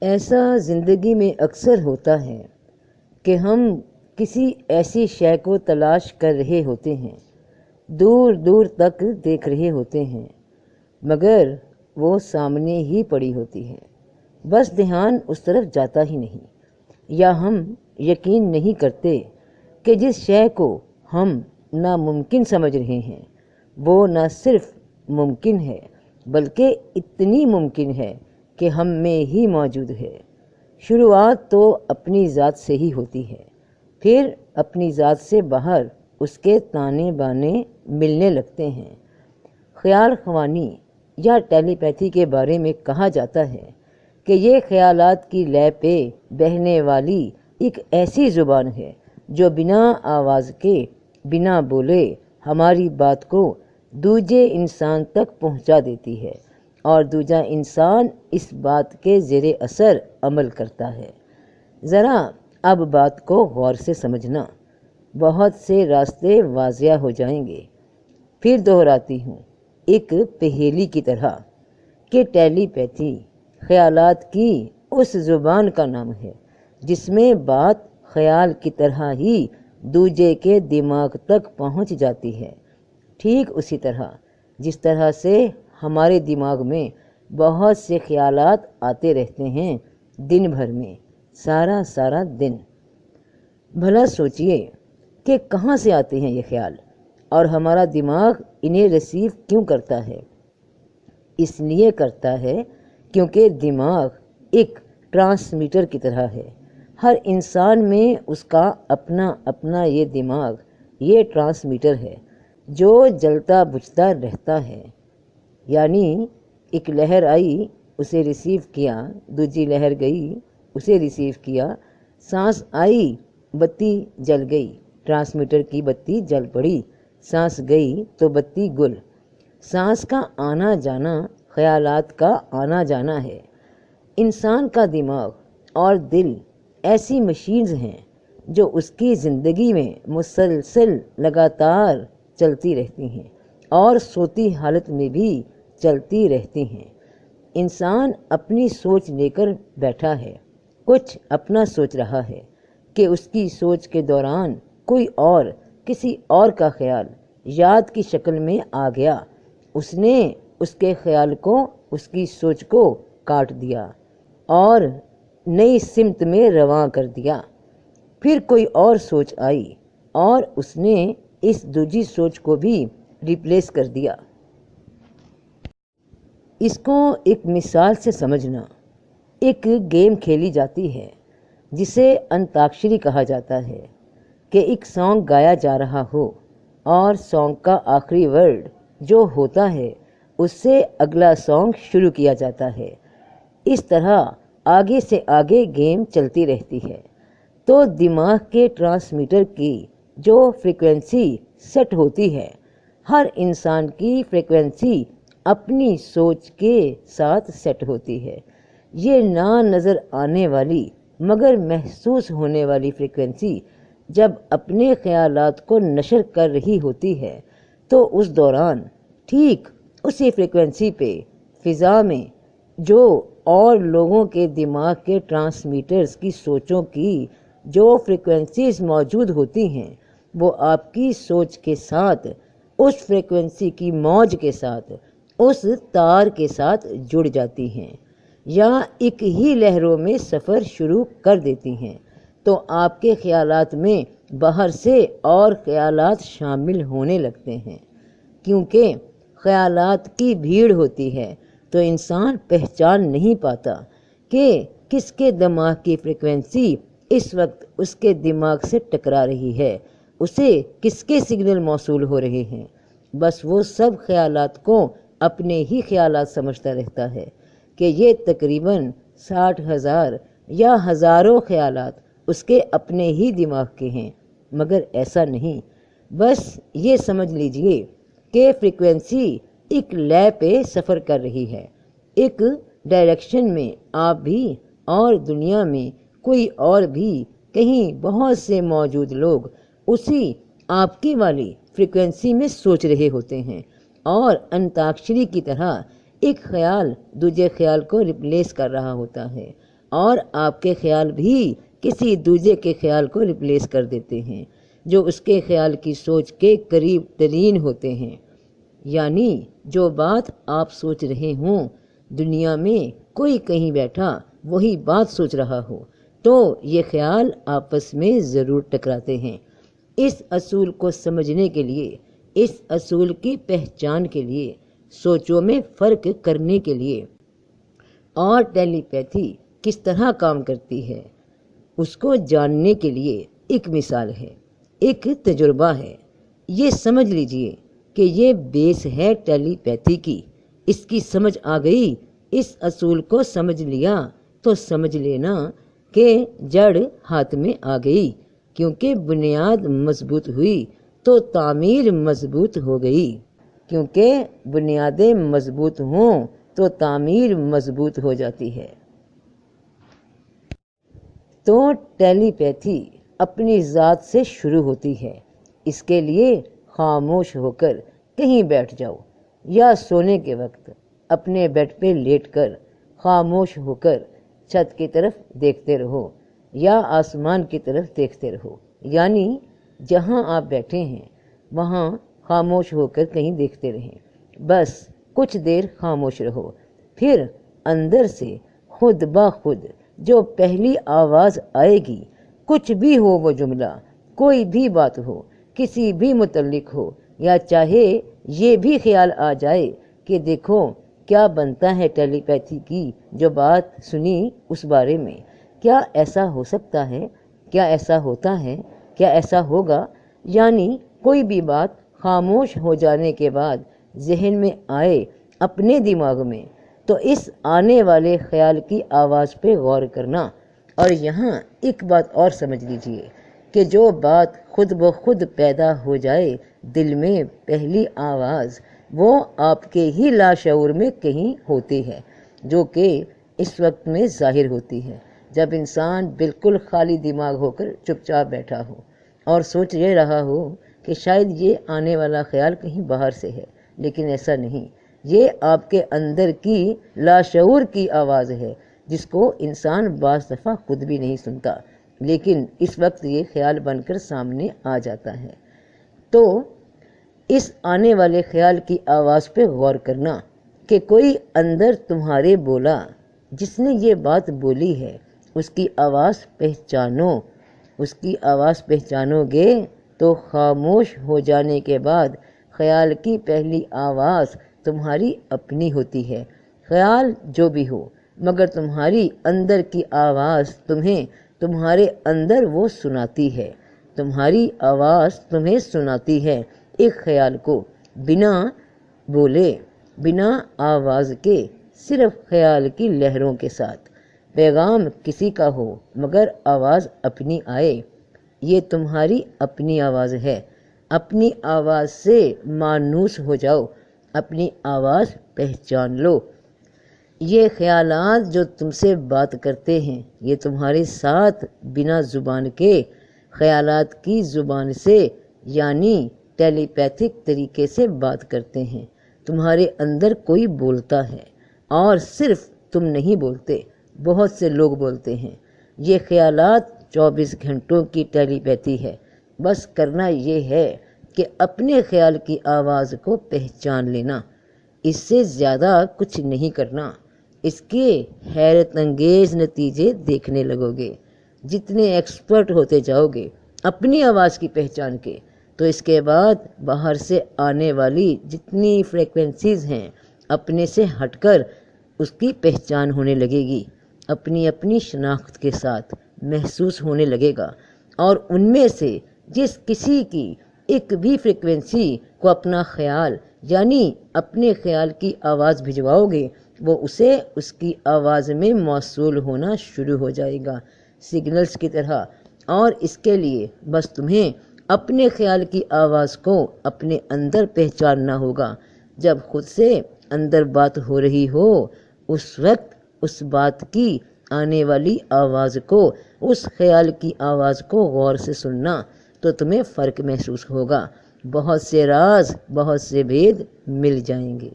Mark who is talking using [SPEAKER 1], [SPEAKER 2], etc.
[SPEAKER 1] ایسا زندگی میں اکثر ہوتا ہے کہ ہم کسی ایسی شے کو تلاش کر رہے ہوتے ہیں، دور دور تک دیکھ رہے ہوتے ہیں، مگر وہ سامنے ہی پڑی ہوتی ہے، بس دھیان اس طرف جاتا ہی نہیں، یا ہم یقین نہیں کرتے کہ جس شے کو ہم ناممکن سمجھ رہے ہیں وہ نہ صرف ممکن ہے بلکہ اتنی ممکن ہے کہ ہم میں ہی موجود ہے۔ شروعات تو اپنی ذات سے ہی ہوتی ہے، پھر اپنی ذات سے باہر اس کے تانے بانے ملنے لگتے ہیں۔ خیال خوانی یا ٹیلی پیتھی کے بارے میں کہا جاتا ہے کہ یہ خیالات کی لے پہ بہنے والی ایک ایسی زبان ہے جو بنا آواز کے، بنا بولے ہماری بات کو دوجے انسان تک پہنچا دیتی ہے، اور دوجا انسان اس بات کے زیر اثر عمل کرتا ہے۔ ذرا اب بات کو غور سے سمجھنا، بہت سے راستے واضح ہو جائیں گے۔ پھر دہراتی ہوں، ایک پہیلی کی طرح، کہ ٹیلی پیتھی خیالات کی اس زبان کا نام ہے جس میں بات خیال کی طرح ہی دوجے کے دماغ تک پہنچ جاتی ہے، ٹھیک اسی طرح جس طرح سے ہمارے دماغ میں بہت سے خیالات آتے رہتے ہیں دن بھر میں، سارا دن۔ بھلا سوچئے کہ کہاں سے آتے ہیں یہ خیال، اور ہمارا دماغ انہیں ریسیو کیوں کرتا ہے؟ اس لیے کرتا ہے کیونکہ دماغ ایک ٹرانسمیٹر کی طرح ہے۔ ہر انسان میں اس کا اپنا یہ دماغ، یہ ٹرانسمیٹر ہے جو جلتا بجھتا رہتا ہے۔ یعنی ایک لہر آئی، اسے ریسیو کیا، دوسری لہر گئی، اسے ریسیو کیا، سانس آئی، بتی جل گئی، ٹرانسمیٹر کی بتی جل پڑی، سانس گئی تو بتی گل۔ سانس کا آنا جانا خیالات کا آنا جانا ہے۔ انسان کا دماغ اور دل ایسی مشینز ہیں جو اس کی زندگی میں مسلسل لگاتار چلتی رہتی ہیں اور سوتی حالت میں بھی چلتی رہتی ہیں۔ انسان اپنی سوچ لے کر بیٹھا ہے، کچھ اپنا سوچ رہا ہے کہ اس کی سوچ کے دوران کوئی اور کسی اور کا خیال یاد کی شکل میں آ گیا، اس نے اس کے خیال کو، اس کی سوچ کو کاٹ دیا اور نئی سمت میں رواں کر دیا۔ پھر کوئی اور سوچ آئی اور اس نے اس دوسری سوچ کو بھی ریپلیس کر دیا۔ اس کو ایک مثال سے سمجھنا، ایک گیم کھیلی جاتی ہے جسے انتاکشری کہا جاتا ہے، کہ ایک سانگ گایا جا رہا ہو اور سانگ کا آخری ورڈ جو ہوتا ہے اس سے اگلا سانگ شروع کیا جاتا ہے۔ اس طرح آگے سے آگے گیم چلتی رہتی ہے۔ تو دماغ کے ٹرانسمیٹر کی جو فریکوینسی سیٹ ہوتی ہے، ہر انسان کی فریکوینسی اپنی سوچ کے ساتھ سیٹ ہوتی ہے۔ یہ نہ نظر آنے والی مگر محسوس ہونے والی فریکوینسی جب اپنے خیالات کو نشر کر رہی ہوتی ہے تو اس دوران ٹھیک اسی فریکوینسی پہ فضا میں جو اور لوگوں کے دماغ کے ٹرانسمیٹرز کی سوچوں کی جو فریکوینسیز موجود ہوتی ہیں، وہ آپ کی سوچ کے ساتھ، اس فریکوینسی کی موج کے ساتھ، اس تار کے ساتھ جڑ جاتی ہیں، یا ایک ہی لہروں میں سفر شروع کر دیتی ہیں۔ تو آپ کے خیالات میں باہر سے اور خیالات شامل ہونے لگتے ہیں۔ کیونکہ خیالات کی بھیڑ ہوتی ہے تو انسان پہچان نہیں پاتا کہ کس کے دماغ کی فریکوینسی اس وقت اس کے دماغ سے ٹکرا رہی ہے، اسے کس کے سگنل موصول ہو رہے ہیں۔ بس وہ سب خیالات کو اپنے ہی خیالات سمجھتا رہتا ہے کہ یہ تقریباً 60,000 یا ہزاروں خیالات اس کے اپنے ہی دماغ کے ہیں، مگر ایسا نہیں۔ بس یہ سمجھ لیجئے کہ فریکوینسی ایک لے پہ سفر کر رہی ہے، ایک ڈائریکشن میں آپ بھی اور دنیا میں کوئی اور بھی، کہیں بہت سے موجود لوگ اسی آپ کی والی فریکوینسی میں سوچ رہے ہوتے ہیں، اور انتاکشری کی طرح ایک خیال دوسرے خیال کو ریپلیس کر رہا ہوتا ہے، اور آپ کے خیال بھی کسی دوسرے کے خیال کو ریپلیس کر دیتے ہیں جو اس کے خیال کی سوچ کے قریب ترین ہوتے ہیں۔ یعنی جو بات آپ سوچ رہے ہوں، دنیا میں کوئی کہیں بیٹھا وہی بات سوچ رہا ہو تو یہ خیال آپس میں ضرور ٹکراتے ہیں۔ اس اصول کو سمجھنے کے لیے، اس اصول کی پہچان کے لیے، سوچوں میں فرق کرنے کے لیے اور ٹیلی پیتھی کس طرح کام کرتی ہے اس کو جاننے کے لیے ایک مثال ہے، ایک تجربہ ہے۔ یہ سمجھ لیجئے کہ یہ بیس ہے ٹیلی پیتھی کی۔ اس کی سمجھ آ گئی، اس اصول کو سمجھ لیا تو سمجھ لینا کہ جڑ ہاتھ میں آ گئی، کیونکہ بنیاد مضبوط ہوئی تو تعمیر مضبوط ہو گئی، کیونکہ بنیادیں مضبوط ہوں تو تعمیر مضبوط ہو جاتی ہے۔ تو ٹیلی پیتھی اپنی ذات سے شروع ہوتی ہے۔ اس کے لیے خاموش ہو کر کہیں بیٹھ جاؤ، یا سونے کے وقت اپنے بیڈ پہ لیٹ کر خاموش ہو کر چھت کی طرف دیکھتے رہو یا آسمان کی طرف دیکھتے رہو، یعنی جہاں آپ بیٹھے ہیں وہاں خاموش ہو کر کہیں دیکھتے رہیں۔ بس کچھ دیر خاموش رہو، پھر اندر سے خود بخود جو پہلی آواز آئے گی، کچھ بھی ہو وہ جملہ، کوئی بھی بات ہو، کسی بھی متعلق ہو، یا چاہے یہ بھی خیال آ جائے کہ دیکھو کیا بنتا ہے ٹیلی پیتھی کی جو بات سنی اس بارے میں، کیا ایسا ہو سکتا ہے، کیا ایسا ہوتا ہے، کیا ایسا ہوگا، یعنی کوئی بھی بات خاموش ہو جانے کے بعد ذہن میں آئے اپنے دماغ میں، تو اس آنے والے خیال کی آواز پہ غور کرنا۔ اور یہاں ایک بات اور سمجھ لیجئے کہ جو بات خود بخود پیدا ہو جائے دل میں، پہلی آواز، وہ آپ کے ہی لاشعور میں کہیں ہوتی ہے، جو کہ اس وقت میں ظاہر ہوتی ہے جب انسان بالکل خالی دماغ ہو کر چپ چاپ بیٹھا ہو اور سوچ یہ رہا ہو کہ شاید یہ آنے والا خیال کہیں باہر سے ہے، لیکن ایسا نہیں، یہ آپ کے اندر کی لاشعور کی آواز ہے جس کو انسان بعض دفعہ خود بھی نہیں سنتا، لیکن اس وقت یہ خیال بن کر سامنے آ جاتا ہے۔ تو اس آنے والے خیال کی آواز پہ غور کرنا کہ کوئی اندر تمہارے بولا، جس نے یہ بات بولی ہے اس کی آواز پہچانو۔ اس کی آواز پہچانو گے تو خاموش ہو جانے کے بعد خیال کی پہلی آواز تمہاری اپنی ہوتی ہے۔ خیال جو بھی ہو، مگر تمہاری اندر کی آواز تمہیں تمہارے اندر وہ سناتی ہے، تمہاری آواز تمہیں سناتی ہے ایک خیال کو، بنا بولے، بنا آواز کے، صرف خیال کی لہروں کے ساتھ۔ پیغام کسی کا ہو مگر آواز اپنی آئے، یہ تمہاری اپنی آواز ہے۔ اپنی آواز سے مانوس ہو جاؤ، اپنی آواز پہچان لو۔ یہ خیالات جو تم سے بات کرتے ہیں، یہ تمہارے ساتھ بنا زبان کے، خیالات کی زبان سے، یعنی ٹیلی پیتھک طریقے سے بات کرتے ہیں۔ تمہارے اندر کوئی بولتا ہے، اور صرف تم نہیں بولتے، بہت سے لوگ بولتے ہیں۔ یہ خیالات 24 گھنٹوں کی ٹیلی پیتھی ہے۔ بس کرنا یہ ہے کہ اپنے خیال کی آواز کو پہچان لینا، اس سے زیادہ کچھ نہیں کرنا۔ اس کے حیرت انگیز نتیجے دیکھنے لگو گے۔ جتنے ایکسپرٹ ہوتے جاؤ گے اپنی آواز کی پہچان کے، تو اس کے بعد باہر سے آنے والی جتنی فریکوینسیز ہیں اپنے سے ہٹ کر اس کی پہچان ہونے لگے گی، اپنی اپنی شناخت کے ساتھ محسوس ہونے لگے گا، اور ان میں سے جس کسی کی ایک بھی فریکوینسی کو اپنا خیال، یعنی اپنے خیال کی آواز بھجواؤ گے، وہ اسے اس کی آواز میں موصول ہونا شروع ہو جائے گا، سگنلز کی طرح۔ اور اس کے لیے بس تمہیں اپنے خیال کی آواز کو اپنے اندر پہچاننا ہوگا۔ جب خود سے اندر بات ہو رہی ہو، اس وقت اس بات کی آنے والی آواز کو، اس خیال کی آواز کو غور سے سننا، تو تمہیں فرق محسوس ہوگا، بہت سے راز، بہت سے بھید مل جائیں گے۔